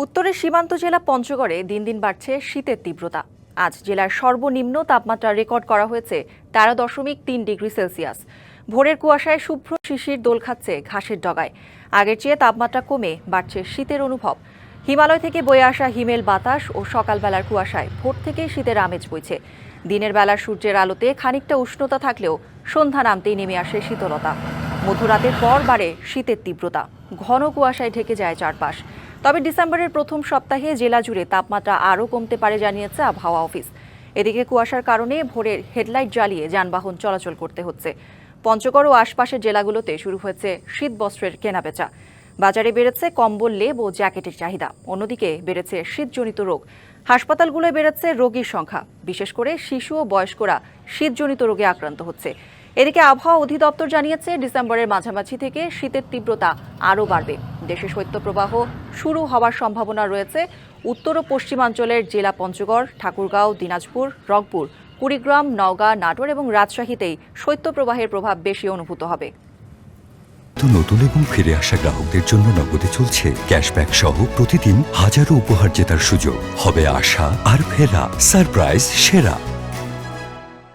উত্তরের সীমান্ত জেলা পঞ্চগড়ে দিন দিন বাড়ছে শীতের তীব্রতা। আজ জেলার সর্বনিম্ন তাপমাত্রা রেকর্ড করা হয়েছে 13.3 ডিগ্রি সেলসিয়াস। ভোরের কুয়াশায় শুভ্র শিশির দোল খাচ্ছে ঘাসের ডগায়। আগের চেয়ে তাপমাত্রা কমে বাড়ছে শীতের অনুভব। হিমালয় থেকে বয়ে আসা হিমেল বাতাস ও সকালবেলার কুয়াশায় ভোর থেকেই শীতের আমেজ বইছে। দিনের বেলা সূর্যের আলোতে খানিকটা উষ্ণতা থাকলেও সন্ধ্যা নামতেই নেমে আসে শীতলতা। মধ্যরাতের পর বাড়ে শীতের তীব্রতা, ঘন কুয়াশায় ঢেকে যায় চারপাশ। তবে ডিসেম্বরের প্রথম সপ্তাহে জেলা জুড়ে তাপমাত্রা আরও কমতে পারে জানিয়েছে আবহাওয়া অফিস। এদিকে কুয়াশার কারণে ভোরের হেডলাইট জ্বালিয়ে যানবাহন চলাচল করতে হচ্ছে। পঞ্চগড় ও আশপাশের জেলাগুলোতে শুরু হয়েছে শীতবস্ত্রের কেনাবেচা। বাজারে বেড়েছে কম্বল, লেপ ও জ্যাকেটের চাহিদা। অন্যদিকে বেড়েছে শীতজনিত রোগ। হাসপাতালগুলোয় বেড়েছে রোগীর সংখ্যা। বিশেষ করে শিশু ও বয়স্করা শীতজনিত রোগে আক্রান্ত হচ্ছে। এদিকে আবহাওয়া অধিদপ্তর জানিয়েছে ডিসেম্বরের মাঝামাঝি থেকে শীতের তীব্রতা আরও বাড়বে। দেশে শৈত্যপ্রবাহ শুরু হওয়ার সম্ভাবনা রয়েছে উত্তর ও পশ্চিমাঞ্চলের জেলা পঞ্চগড়, ঠাকুরগাঁও, দিনাজপুর, রংপুর, কুড়িগ্রাম, নওগাঁ, নাটোর এবং রাজশাহীতেই শৈত্যপ্রবাহের প্রভাব বেশি অনুভূত হবে। নতুন এবং ফিরে আসা গ্রাহকদের জন্য নগদে চলছে ক্যাশব্যাক সহ প্রতিদিন হাজারো উপহার জেতার সুযোগ। হবে আশা আর ফেরা, সারপ্রাইজ সেরা।